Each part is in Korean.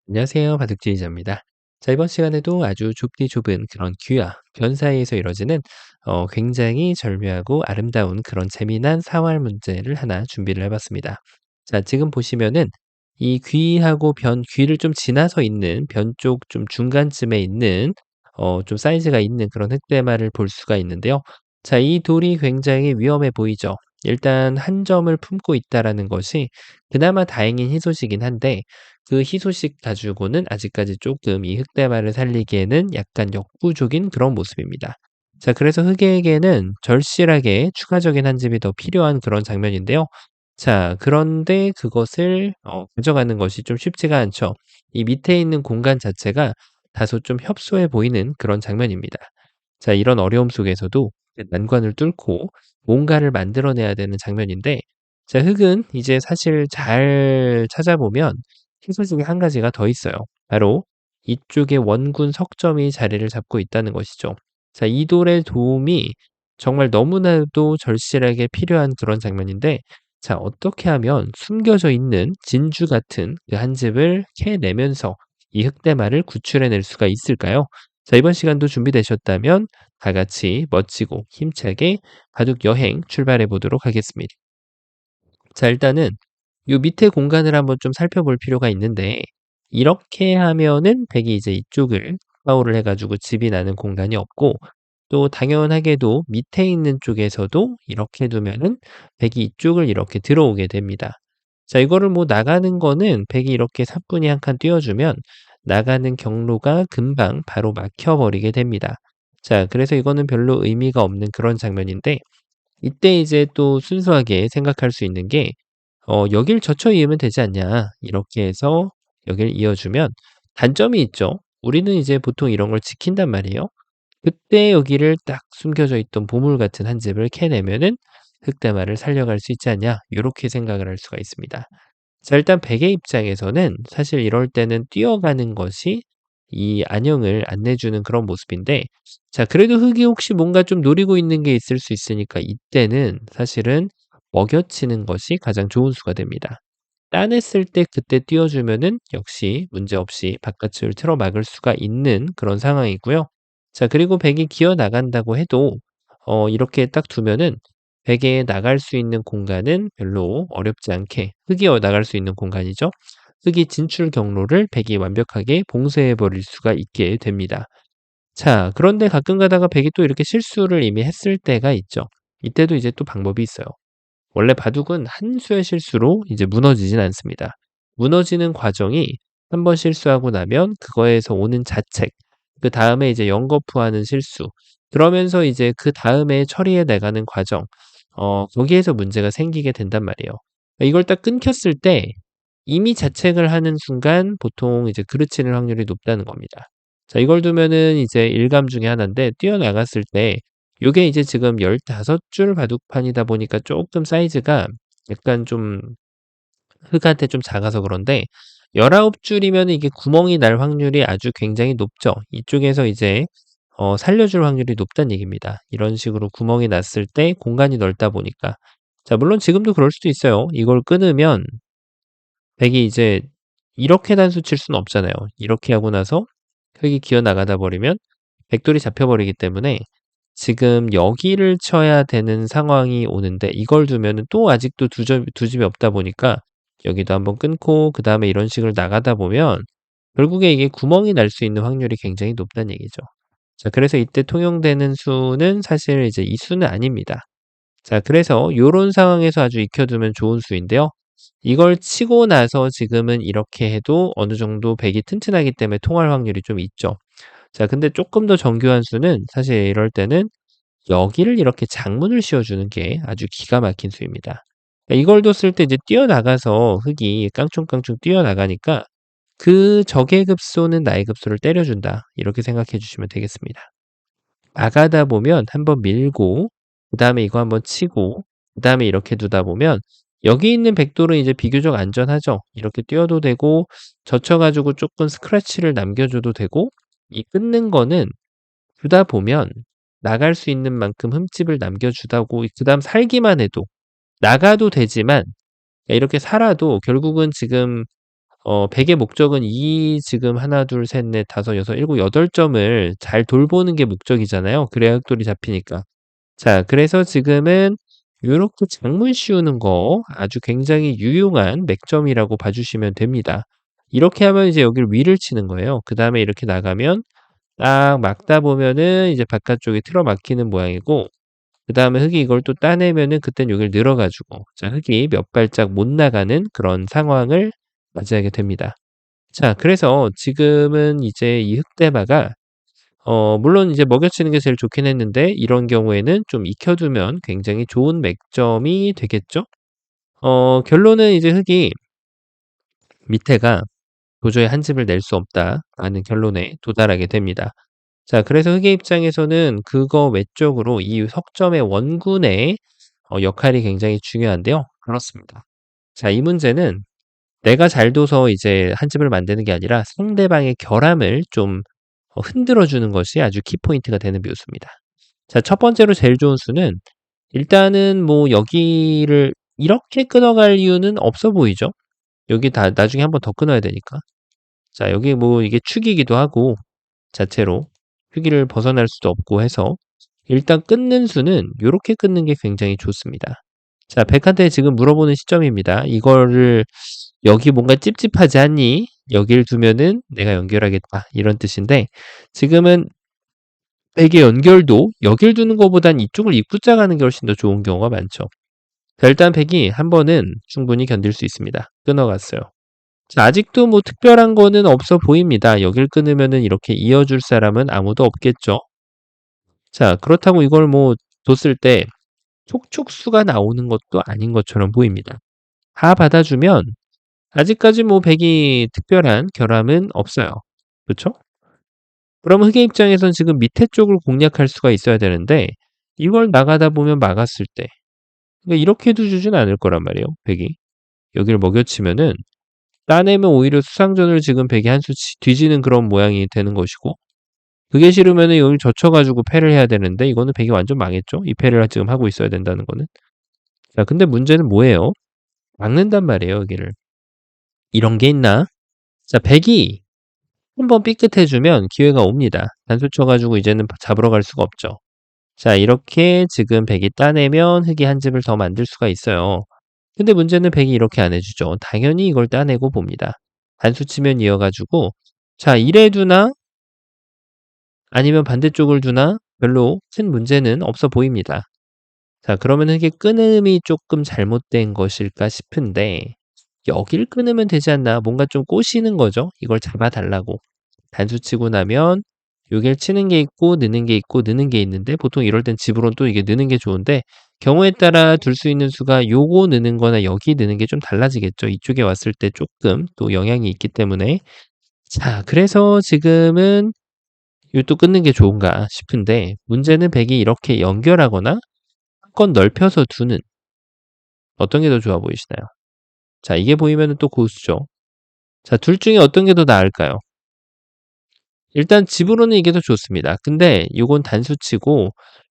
안녕하세요. 바둑지휘자입니다. 자, 이번 시간에도 아주 좁디 좁은 그런 귀와 변 사이에서 이루어지는 굉장히 절묘하고 아름다운 그런 재미난 사활 문제를 하나 준비를 해봤습니다. 자, 지금 보시면은 이 귀하고 변, 귀를 좀 지나서 있는 변 쪽 좀 중간쯤에 있는 좀 사이즈가 있는 그런 흑대마를 볼 수가 있는데요. 자, 이 돌이 굉장히 위험해 보이죠. 일단 한 점을 품고 있다라는 것이 그나마 다행인 희소식이긴 한데 그 희소식 가지고는 아직까지 조금 이 흑대마를 살리기에는 약간 역부족인 그런 모습입니다. 자, 그래서 흑에게는 절실하게 추가적인 한 집이 더 필요한 그런 장면인데요. 자, 그런데 그것을 가져가는 것이 좀 쉽지가 않죠. 이 밑에 있는 공간 자체가 다소 좀 협소해 보이는 그런 장면입니다. 자, 이런 어려움 속에서도 난관을 뚫고 뭔가를 만들어내야 되는 장면인데, 자, 흑은 이제 사실 잘 찾아보면 희소 중에 한 가지가 더 있어요. 바로 이쪽에 원군 석점이 자리를 잡고 있다는 것이죠. 자, 이 돌의 도움이 정말 너무나도 절실하게 필요한 그런 장면인데, 자, 어떻게 하면 숨겨져 있는 진주 같은 그 한 집을 캐내면서 이 흑대마를 구출해낼 수가 있을까요? 자, 이번 시간도 준비되셨다면 다 같이 멋지고 힘차게 바둑 여행 출발해 보도록 하겠습니다. 자, 일단은 요 밑에 공간을 한번 좀 살펴볼 필요가 있는데, 이렇게 하면은 백이 이제 이쪽을 파워를 해 가지고 집이 나는 공간이 없고, 또 당연하게도 밑에 있는 쪽에서도 이렇게 두면은 백이 이쪽을 이렇게 들어오게 됩니다. 자, 이거를 뭐 나가는 거는 백이 이렇게 사뿐히 한 칸 띄워 주면 나가는 경로가 금방 바로 막혀 버리게 됩니다. 자, 그래서 이거는 별로 의미가 없는 그런 장면인데, 이때 이제 또 순수하게 생각할 수 있는 게 "여길 젖혀 이으면 되지 않냐." 이렇게 해서 여길 이어주면 단점이 있죠. 우리는 이제 보통 이런 걸 지킨단 말이에요. 그때 여기를 딱 숨겨져 있던 보물 같은 한 집을 캐내면은 '흑대마를 살려갈 수 있지 않냐.' 요렇게 생각을 할 수가 있습니다. 자, 일단 백의 입장에서는 사실 이럴 때는 뛰어가는 것이 이 안형을 안내주는 그런 모습인데, 자, 그래도 흑이 혹시 뭔가 좀 노리고 있는 게 있을 수 있으니까 이때는 사실은 먹여치는 것이 가장 좋은 수가 됩니다. 따냈을 때 그때 띄워주면은 역시 문제없이 바깥을 틀어 막을 수가 있는 그런 상황이고요. 자, 그리고 백이 기어 나간다고 해도 이렇게 딱 두면은 백에 나갈 수 있는 공간은 별로 어렵지 않게 흑이 나갈 수 있는 공간이죠. 흑이 진출 경로를 백이 완벽하게 봉쇄해 버릴 수가 있게 됩니다. 자, 그런데 가끔 가다가 백이 또 이렇게 실수를 이미 했을 때가 있죠. 이때도 이제 또 방법이 있어요. 원래 바둑은 한 수의 실수로 이제 무너지진 않습니다. 무너지는 과정이 한 번 실수하고 나면 그거에서 오는 자책, 그다음에 이제 연거푸하는 실수, 그러면서 이제 그다음에 처리해 나가는 과정, 거기에서 문제가 생기게 된단 말이에요. 이걸 딱 끊겼을 때 이미 자책을 하는 순간 보통 이제 그르치는 확률이 높다는 겁니다. 자, 이걸 두면은 이제 일감 중에 하나인데, 뛰어나갔을 때 요게 이제 지금 15줄 바둑판이다 보니까 쪼끔 사이즈가 약간 좀 흙한테 좀 작아서 그런데, 19 줄이면은 이게 구멍이 날 확률이 아주 굉장히 높죠. 이쪽에서 이제 살려줄 확률이 높다는 얘기입니다. 이런 식으로 구멍이 났을 때 공간이 넓다 보니까. 자, 물론 지금도 그럴 수도 있어요. 이걸 끊으면 백이 이제 이렇게 단수 칠 수는 없잖아요. 이렇게 하고 나서 흙이 기어 나가다 버리면 백돌이 잡혀 버리기 때문에 지금 여기를 쳐야 되는 상황이 오는데, 이걸 두면은 또 아직도 두 집이 없다 보니까 여기도 한번 끊고 그다음에 이런 식으로 나가다 보면 결국에 이게 구멍이 날 수 있는 확률이 굉장히 높다는 얘기죠. 자, 그래서 이때 통용되는 수는 사실 이제 이 수는 아닙니다. 자, 그래서 요런 상황에서 아주 익혀두면 좋은 수인데요. 이걸 치고 나서 지금은 이렇게 해도 어느 정도 백이 튼튼하기 때문에 통할 확률이 좀 있죠. 자, 근데 조금 더 정교한 수는 사실 이럴 때는 여기를 이렇게 장문을 씌워주는 게 아주 기가 막힌 수입니다. 이걸 뒀을 때 이제 뛰어나가서 흙이 깡총깡총 뛰어나가니까 그 적의 급소는 나의 급소를 때려준다. 이렇게 생각해 주시면 되겠습니다. 나가다 보면 한번 밀고 그다음에 이거 한번 치고 그다음에 이렇게 두다 보면 여기 있는 백돌은 이제 비교적 안전하죠. 이렇게 뛰어도 되고 젖혀 가지고 조금 스크래치를 남겨 줘도 되고, 이 끊는 거는 두다 보면 나갈 수 있는 만큼 흠집을 남겨 주다고, 그다음 살기만 해도 나가도 되지만 이렇게 살아도 결국은 지금 백의 목적은 이 지금 하나 둘 셋 넷 다섯 여섯 일곱 여덟 점을 잘 돌보는 게 목적이잖아요. 그래야 흑돌이 잡히니까. 자 그래서 지금은 요렇게 작물 씌우는 거 아주 굉장히 유용한 맥점이라고 봐 주시면 됩니다. 이렇게 하면 이제 여기를 위를 치는 거예요. 그다음에 이렇게 나가면 딱 막다 보면은 이제 바깥쪽이 틀어막히는 모양이고 그다음에 흙이 이걸 또 따내면은 그땐 여기를 늘어 가지고 자 흙이 몇 발짝 못 나가는 그런 상황을 맞이하게 됩니다. 자 그래서 지금은 이제 이 흙대바가 물론 이제 먹여치는 게 제일 좋긴 했는데 이런 경우에는 좀 익혀 두면 굉장히 좋은 맥점이 되겠죠? 결론은 이제 흙이 밑에가 도저히 한 집을 낼 수 없다라는 결론에 도달하게 됩니다. 자 그래서 흙의 입장에서는 그거 외적으로 이 석점의 원군의 역할이 굉장히 중요한데요. 그렇습니다. 자 이 문제는 내가 잘 둬서 이제 한 집을 만드는 게 아니라 상대방의 결함을 좀 흔들어 주는 것이 아주 키포인트가 되는 묘수입니다. 자 첫 번째로 제일 좋은 수는 일단은 뭐 여기를 이렇게 끊어갈 이유는 없어 보이죠? 여기 다 나중에 한번 더 끊어야 되니까. 자 여기 뭐 이게 축이기도 하고 자체로 휴기를 벗어날 수도 없고 해서 일단 끊는 수는 요렇게 끊는 게 굉장히 좋습니다. 자 백한테 지금 물어보는 시점입니다. 이거를 "여기 뭔가 찝찝하지 않니? 여길 두면은 내가 연결하겠다." 이런 뜻인데 지금은 백의 연결도 여길 두는 것보단 이쪽을 입구자 가는 게 훨씬 더 좋은 경우가 많죠. 자 일단 백이 한 번은 충분히 견딜 수 있습니다. 끊어갔어요. 자 아직도 뭐 특별한 거는 없어 보입니다. 여길 끊으면은 이렇게 이어줄 사람은 아무도 없겠죠. 자 그렇다고 이걸 뭐 뒀을 때 촉촉수가 나오는 것도 아닌 것처럼 보입니다. 다 받아주면 아직까지 뭐 백이 특별한 결함은 없어요. 그쵸? 그럼 흑의 입장에선 지금 밑에 쪽을 공략할 수가 있어야 되는데 이걸 나가다 보면 막았을 때 그러니까 이렇게도 주진 않을 거란 말이에요, 백이. 여기를 먹여치면은 따내면 오히려 수상전을 지금 백이 한 수 뒤지는 그런 모양이 되는 것이고 그게 싫으면은 여기를 젖혀 가지고 패를 해야 되는데 이거는 백이 완전 망했죠. 이 패를 지금 하고 있어야 된다는 거는. 자 근데 문제는 뭐예요? 막는단 말이에요, 여기를. 이런 게 있나? 자 백이 한 번 삐끗해 주면 기회가 옵니다. 단수 쳐 가지고 이제는 잡으러 갈 수가 없죠. 자 이렇게 지금 백이 따내면 흑이 한 집을 더 만들 수가 있어요. 근데 문제는 백이 이렇게 안 해 주죠. 당연히 이걸 따내고 봅니다. 단수 치면 이어 가지고 자 이래 두나 아니면 반대쪽을 두나 별로 큰 문제는 없어 보입니다. 자 그러면 흑의 끊음이 쪼끔 잘못된 것일까 싶은데 여길 끊으면 되지 않나 뭔가 좀 꼬시는 거죠. 이걸 잡아 달라고. 단수 치고 나면 요길 치는 게 있고 느는 게 있고 느는 게 있는데 보통 이럴 땐 집으로는 또 이게 느는 게 좋은데 경우에 따라 둘 수 있는 수가 요거 느는 거나 여기 느는 게 좀 달라지겠죠. 이쪽에 왔을 때 쪼끔 또 영향이 있기 때문에. 자 그래서 지금은 요 또 끊는 게 좋은가 싶은데 문제는 백이 이렇게 연결하거나 한건 넓혀서 두는 어떤 게 더 좋아 보이시나요? 자 이게 보이면은 또 고수죠. 자 둘 중에 어떤 게 더 나을까요? 일단 집으로는 이게 더 좋습니다. 근데 요건 단수치고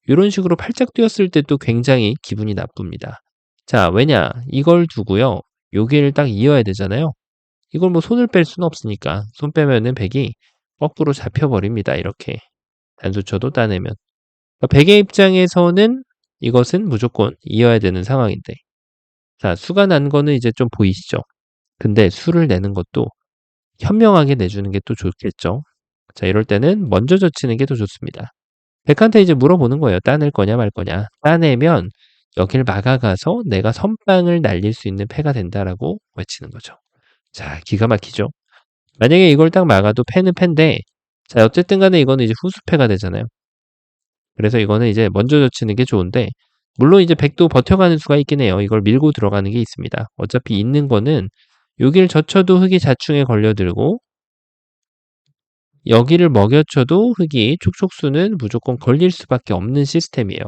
요런 식으로 팔짝 뛰었을 때 또 굉장히 기분이 나쁩니다. 자 왜냐? 이걸 두고요. 여기를 딱 이어야 되잖아요. 이걸 뭐 손을 뺄 수는 없으니까. 손 빼면은 백이 거꾸로 잡혀 버립니다, 이렇게. 단수 쳐도 따내면. 백의 입장에서는 이것은 무조건 이어야 되는 상황인데. 자 수가 난 거는 이제 좀 보이시죠? 근데 수를 내는 것도 현명하게 내주는 게 또 좋겠죠. 자 이럴 때는 먼저 젖히는 게 더 좋습니다. 백한테 이제 물어보는 거예요. 따낼 거냐 말 거냐. 따내면 여길 막아가서 내가 선빵을 날릴 수 있는 패가 된다라고 외치는 거죠. 자 기가 막히죠. 만약에 이걸 딱 막아도 패는 패인데 자 어쨌든 간에 이거는 이제 후수패가 되잖아요. 그래서 이거는 이제 먼저 젖히는 게 좋은데 물론 이제 백도 버텨가는 수가 있긴 해요. 이걸 밀고 들어가는 게 있습니다. 어차피 있는 거는 여길 젖혀도 흙이 자충에 걸려들고 여기를 먹여쳐도 흙이 촉촉수는 무조건 걸릴 수밖에 없는 시스템이에요.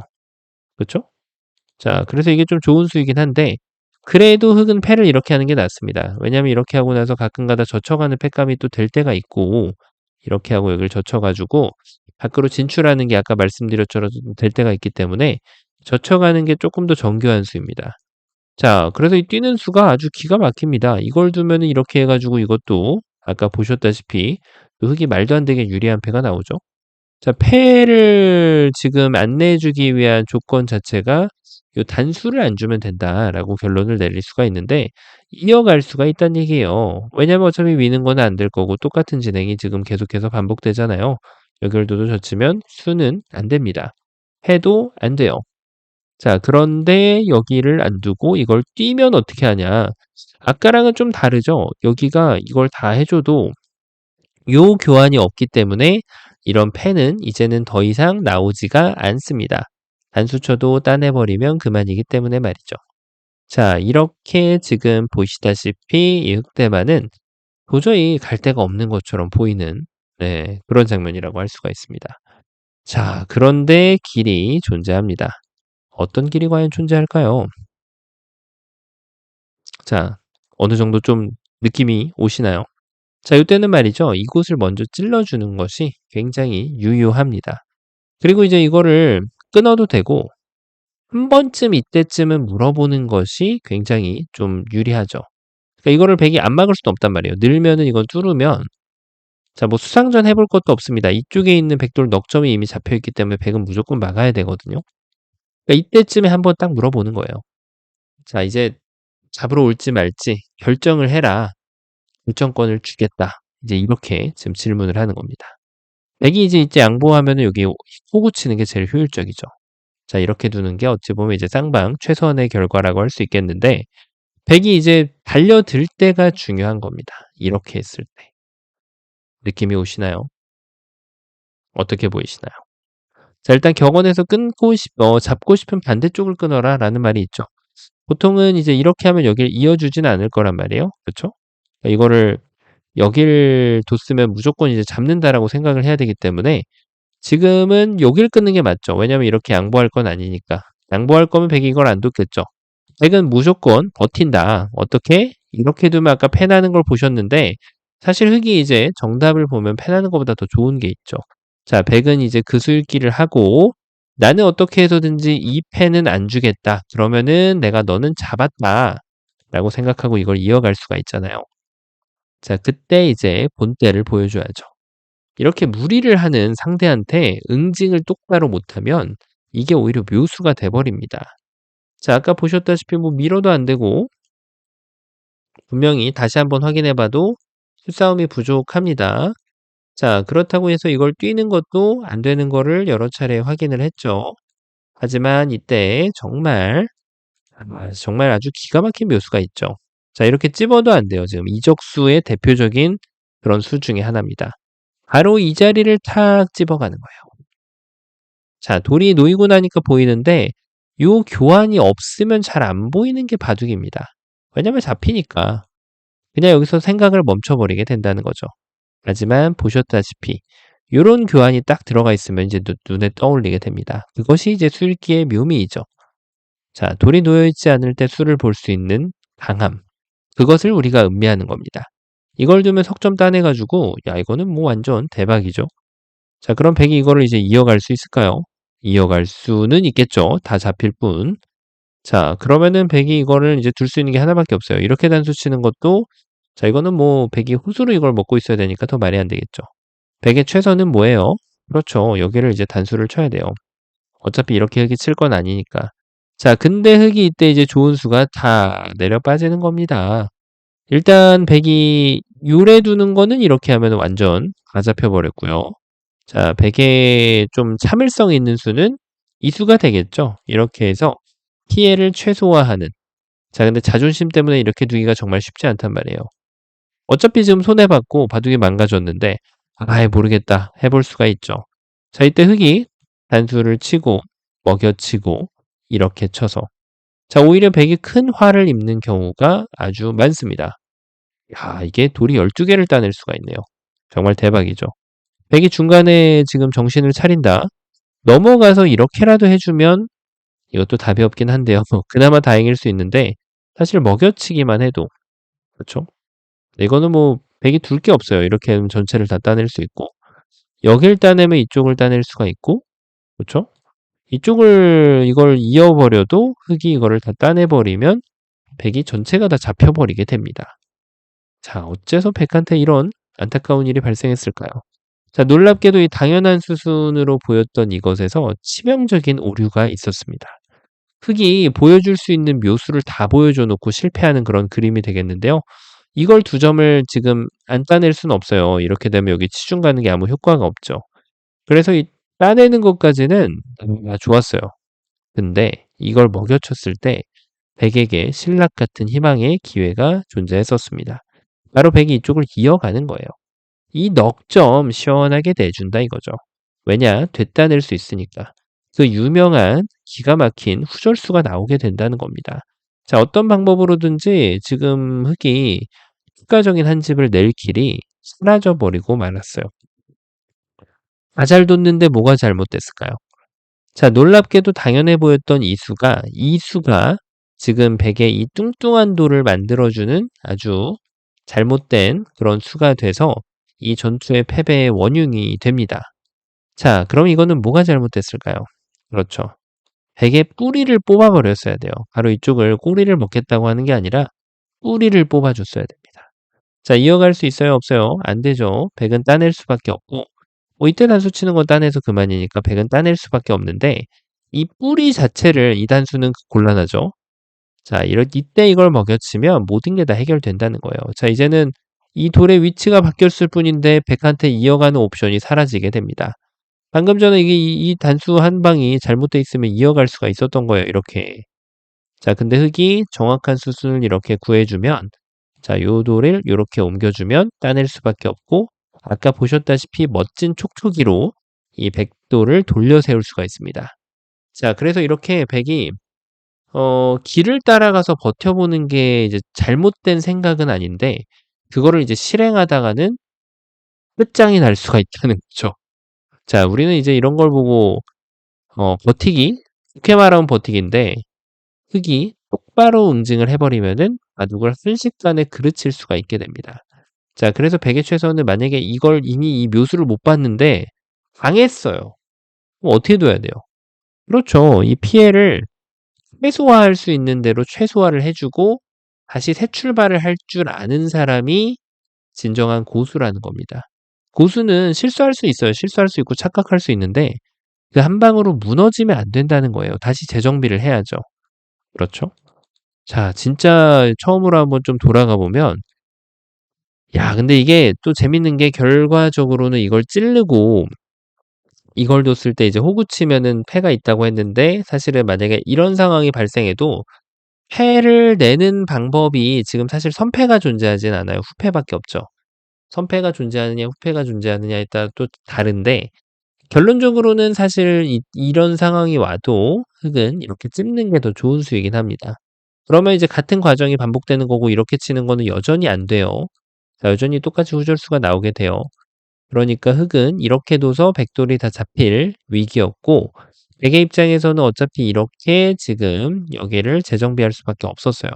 그쵸? 자 그래서 이게 좀 좋은 수이긴 한데 그래도 흙은 패를 이렇게 하는 게 낫습니다. 왜냐하면 이렇게 하고 나서 가끔가다 젖혀가는 패감이 또 될 때가 있고 이렇게 하고 여기를 젖혀 가지고 밖으로 진출하는 게 아까 말씀드렸처럼 될 때가 있기 때문에 젖혀가는 게 쪼끔 더 정교한 수입니다. 자, 그래서 이 뛰는 수가 아주 기가 막힙니다. 이걸 두면은 이렇게 해 가지고 이것도 아까 보셨다시피 또 흙이 말도 안 되게 유리한 패가 나오죠. 자, 패를 지금 안 내주기 위한 조건 자체가 요 "단수를 안 주면 된다."라고 결론을 내릴 수가 있는데 이어갈 수가 있다는 얘기예요. 왜냐면 어차피 미는 거는 안 될 거고 똑같은 진행이 지금 계속해서 반복되잖아요. 연결도도 젖히면 수는 안 됩니다. 해도 안 돼요. 자, 그런데 여기를 안 두고 이걸 뛰면 어떻게 하냐. 아까랑은 좀 다르죠. 여기가 이걸 다 해 줘도 요 교환이 없기 때문에 이런 패는 이제는 더 이상 나오지가 않습니다. 단수쳐도 따내 버리면 그만이기 때문에 말이죠. 자, 이렇게 지금 보시다시피 이 흑대만은 도저히 갈 데가 없는 것처럼 보이는, 네, 그런 장면이라고 할 수가 있습니다. 자, 그런데 길이 존재합니다. 어떤 길이 과연 존재할까요? 자, 어느 정도 좀 느낌이 오시나요? 자, 요때는 말이죠. 이곳을 먼저 찔러주는 것이 굉장히 유효합니다. 그리고 이제 이거를 끊어도 되고 한 번쯤 이때쯤은 물어보는 것이 굉장히 좀 유리하죠. 그러니까 이거를 백이 안 막을 수도 없단 말이에요. 늘면은 이건 뚫으면, 자, 뭐 수상전 해볼 것도 없습니다. 이쪽에 있는 백돌 넉점이 이미 잡혀 있기 때문에 백은 무조건 막아야 되거든요. 그러니까 이때쯤에 한번 딱 물어보는 거예요. 자, 이제 잡으러 올지 말지 결정을 해라. 결정권을 주겠다. 이제 이렇게 지금 질문을 하는 겁니다. 백이 이제 양보하면은 여기 호구 치는 게 제일 효율적이죠. 자, 이렇게 두는 게 어찌 보면 이제 쌍방 최선의 결과라고 할 수 있겠는데, 백이 이제 달려들 때가 중요한 겁니다. 이렇게 했을 때. 느낌이 오시나요? 어떻게 보이시나요? 자, 일단 격언에서 잡고 싶은 반대쪽을 끊어라 라는 말이 있죠. 보통은 이제 이렇게 하면 여기를 이어주지는 않을 거란 말이에요. 그쵸? 이거를 여길 뒀으면 무조건 이제 잡는다라고 생각을 해야 되기 때문에 지금은 여길 끊는 게 맞죠. 왜냐면 이렇게 양보할 건 아니니까. 양보할 거면 백이 이걸 안 뒀겠죠. 백은 무조건 버틴다. 어떻게? 이렇게 두면 아까 패나는 걸 보셨는데 사실 흙이 이제 정답을 보면 패나는 것보다 더 좋은 게 있죠. 자, 백은 이제 그 수읽기를 하고 나는 어떻게 해서든지 이 패는 안 주겠다. 그러면은 내가 너는 잡았다. 라고 생각하고 이걸 이어갈 수가 있잖아요. 자, 그때 이제 본때를 보여줘야죠. 이렇게 무리를 하는 상대한테 응징을 똑바로 못하면 이게 오히려 묘수가 돼버립니다. 자, 아까 보셨다시피 뭐 밀어도 안 되고 분명히 다시 한번 확인해 봐도 수싸움이 부족합니다. 자, 그렇다고 해서 이걸 뛰는 것도 안 되는 거를 여러 차례 확인을 했죠. 하지만 이때 정말 아주 기가 막힌 묘수가 있죠. 자, 이렇게 찝어도 안 돼요. 지금 이적수의 대표적인 그런 수 중에 하나입니다. 바로 이 자리를 탁 찝어가는 거예요. 자, 돌이 놓이고 나니까 보이는데 요 교환이 없으면 잘 안 보이는 게 바둑입니다. 왜냐면 잡히니까. 그냥 여기서 생각을 멈춰버리게 된다는 거죠. 하지만 보셨다시피 요런 교환이 딱 들어가 있으면 이제 눈에 떠올리게 됩니다. 그것이 이제 술기의 묘미이죠. 자, 돌이 놓여 있지 않을 때 술을 볼 수 있는 강함. 그것을 우리가 음미하는 겁니다. 이걸 두면 석점 따내가지고 야, 이거는 뭐 완전 대박이죠. 자, 그럼 백이 이거를 이제 이어갈 수 있을까요? 이어갈 수는 있겠죠. 다 잡힐 뿐. 자, 그러면은 백이 이거를 이제 둘 수 있는 게 하나밖에 없어요. 이렇게 단수 치는 것도, 자, 이거는 뭐 백이 후수로 이걸 먹고 있어야 되니까 더 말이 안 되겠죠. 백의 최선은 뭐예요? 그렇죠. 여기를 이제 단수를 쳐야 돼요. 어차피 이렇게 흙이 칠 건 아니니까. 자, 근데 흙이 이때 이제 좋은 수가 다 내려 빠지는 겁니다. 일단 백이 요래 두는 거는 이렇게 하면 완전 다 잡혀 버렸고요. 자, 백의 좀 참을성 있는 수는 이 수가 되겠죠. 이렇게 해서 피해를 최소화하는. 자, 근데 자존심 때문에 이렇게 두기가 정말 쉽지 않단 말이에요. 어차피 지금 손해봤고 바둑이 망가졌는데 아이 모르겠다 해볼 수가 있죠. 자, 이때 흙이 단수를 치고 먹여치고 이렇게 쳐서, 자, 오히려 백이 큰 화를 입는 경우가 아주 많습니다. 야, 이게 돌이 12개를 따낼 수가 있네요. 정말 대박이죠. 백이 중간에 지금 정신을 차린다. 넘어가서 이렇게라도 해주면 이것도 답이 없긴 한데요. 그나마 다행일 수 있는데 사실 먹여치기만 해도, 그렇죠? 이거는 뭐 백이 둘 게 없어요. 이렇게 하면 전체를 다 따낼 수 있고 여길 따내면 이쪽을 따낼 수가 있고, 그렇죠? 이쪽을 이걸 이어버려도 흙이 이거를 다 따내버리면 백이 전체가 다 잡혀버리게 됩니다. 자, 어째서 백한테 이런 안타까운 일이 발생했을까요? 자, 놀랍게도 이 당연한 수순으로 보였던 이것에서 치명적인 오류가 있었습니다. 흙이 보여줄 수 있는 묘수를 다 보여줘 놓고 실패하는 그런 그림이 되겠는데요. 이걸 두 점을 지금 안 따낼 수는 없어요. 이렇게 되면 여기 치중 가는 게 아무 효과가 없죠. 그래서 이 따내는 것까지는 좋았어요. 근데 이걸 먹여쳤을 때 백에게 신락 같은 희망의 기회가 존재했었습니다. 바로 백이 이쪽을 이어가는 거예요. 이 넉 점 시원하게 내준다 이거죠. 왜냐? 되따낼 수 있으니까. 그 유명한 기가 막힌 후절수가 나오게 된다는 겁니다. 자, 어떤 방법으로든지 지금 흙이 추가적인 한 집을 낼 길이 사라져 버리고 말았어요. 다 잘 뒀는데 뭐가 잘못됐을까요? 자, 놀랍게도 당연해 보였던 이수가 지금 백의 이 뚱뚱한 돌을 만들어주는 아주 잘못된 그런 수가 돼서 이 전투의 패배의 원흉이 됩니다. 자, 그럼 이거는 뭐가 잘못됐을까요? 그렇죠. 백의 뿌리를 뽑아버렸어야 돼요. 바로 이쪽을 꼬리를 먹겠다고 하는 게 아니라 뿌리를 뽑아줬어야 됩니다. 자, 이어갈 수 있어요? 없어요? 안 되죠. 백은 따낼 수밖에 없고, 뭐 이때 단수 치는 건 따내서 그만이니까 백은 따낼 수밖에 없는데, 이 뿌리 자체를 이 단수는 곤란하죠. 자, 이때 이걸 먹여치면 모든 게 다 해결된다는 거예요. 자, 이제는 이 돌의 위치가 바뀌었을 뿐인데 백한테 이어가는 옵션이 사라지게 됩니다. 방금 전에 이게 이 단수 한 방이 잘못돼 있으면 이어갈 수가 있었던 거예요, 이렇게. 자, 근데 흙이 정확한 수순을 이렇게 구해주면, 자, 요 돌을 이렇게 옮겨주면 따낼 수밖에 없고, 아까 보셨다시피 멋진 촉촉이로 이 백돌을 돌려 세울 수가 있습니다. 자, 그래서 이렇게 백이 길을 따라가서 버텨보는 게 이제 잘못된 생각은 아닌데, 그거를 이제 실행하다가는 끝장이 날 수가 있다는 거죠. 자, 우리는 이제 이런 걸 보고, 버티기? 좋게 말하면 버티기인데, 흙이 똑바로 응징을 해버리면은 바둑을 순식간에 그르칠 수가 있게 됩니다. 자, 그래서 백의 최선은 만약에 이걸 이미 이 묘수를 못 봤는데, 당했어요. 그럼 어떻게 둬야 돼요? 그렇죠. 이 피해를 최소화할 수 있는 대로 최소화를 해주고 다시 새 출발을 할 줄 아는 사람이 진정한 고수라는 겁니다. 고수는 실수할 수 있어요. 실수할 수 있고 착각할 수 있는데 그 한 방으로 무너지면 안 된다는 거예요. 다시 재정비를 해야죠. 그렇죠? 자, 진짜 처음으로 한번 좀 돌아가 보면 야, 근데 이게 또 재밌는 게 결과적으로는 이걸 찌르고 이걸 뒀을 때 이제 호구 치면은 패가 있다고 했는데 사실은 만약에 이런 상황이 발생해도 패를 내는 방법이 지금 사실 선패가 존재하진 않아요. 후패밖에 없죠. 선패가 존재하느냐 후패가 존재하느냐에 따라 또 다른데 결론적으로는 사실 이런 상황이 와도 흙은 이렇게 찝는 게 더 좋은 수이긴 합니다. 그러면 이제 같은 과정이 반복되는 거고 이렇게 치는 거는 여전히 안 돼요. 자, 여전히 똑같이 후절수가 나오게 돼요. 그러니까 흙은 이렇게 둬서 백돌이 다 잡힐 위기였고 백의 입장에서는 어차피 이렇게 지금 여기를 재정비할 수밖에 없었어요.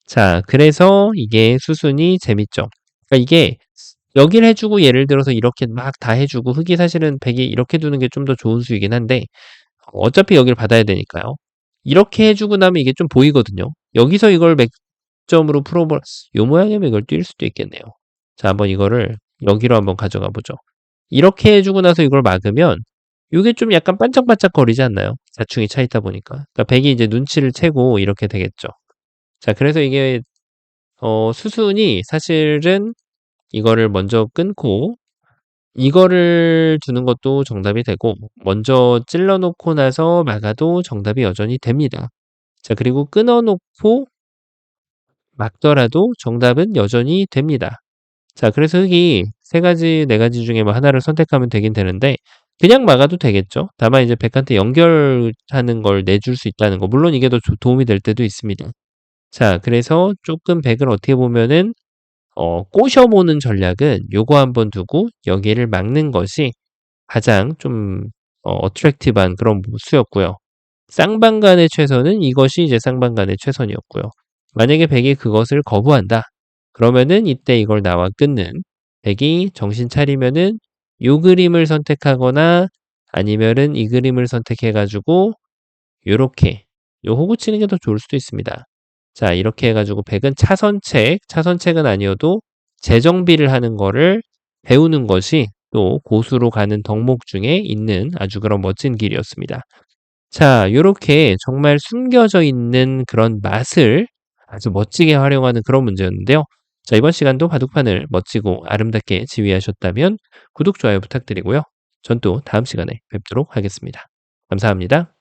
자, 그래서 이게 수순이 재밌죠. 그러니까 이게 여기를 해주고 예를 들어서 이렇게 막 다 해주고 흙이 사실은 백이 이렇게 두는 게 좀 더 좋은 수이긴 한데 어차피 여기를 받아야 되니까요. 이렇게 해주고 나면 이게 좀 보이거든요. 여기서 이걸 맥점으로 풀어볼 요 모양이면 이걸 뛸 수도 있겠네요. 자, 한번 이거를 여기로 한번 가져가 보죠. 이렇게 해주고 나서 이걸 막으면 이게 좀 약간 반짝반짝 거리지 않나요? 자충이 차 있다 보니까. 그러니까 백이 이제 눈치를 채고 이렇게 되겠죠. 자, 그래서 이게 수순이 사실은 이거를 먼저 끊고 이거를 두는 것도 정답이 되고 먼저 찔러 놓고 나서 막아도 정답이 여전히 됩니다. 자, 그리고 끊어 놓고 막더라도 정답은 여전히 됩니다. 자, 그래서 흙이 세 가지, 네 가지 중에 뭐 하나를 선택하면 되긴 되는데 그냥 막아도 되겠죠. 다만 이제 백한테 연결하는 걸 내줄 수 있다는 거. 물론 이게 더 도움이 될 때도 있습니다. 자, 그래서 조금 백을 어떻게 보면은 꼬셔보는 전략은 요거 한번 두고 여기를 막는 것이 가장 좀 어트랙티브한 그런 수였고요. 쌍방간의 최선은 이것이 이제 쌍방간의 최선이었고요. 만약에 백이 그것을 거부한다. 그러면은 이때 이걸 나와 끊는 백이 정신 차리면은 요 그림을 선택하거나 아니면은 이 그림을 선택해 가지고 요렇게 요 호구 치는 게 더 좋을 수도 있습니다. 자, 이렇게 해 가지고 100은 차선책은 아니어도 재정비를 하는 거를 배우는 것이 또 고수로 가는 덕목 중에 있는 아주 그런 멋진 길이었습니다. 자, 요렇게 정말 숨겨져 있는 그런 맛을 아주 멋지게 활용하는 그런 문제였는데요. 자, 이번 시간도 바둑판을 멋지고 아름답게 지휘하셨다면 구독, 좋아요 부탁드리고요. 전 또 다음 시간에 뵙도록 하겠습니다. 감사합니다.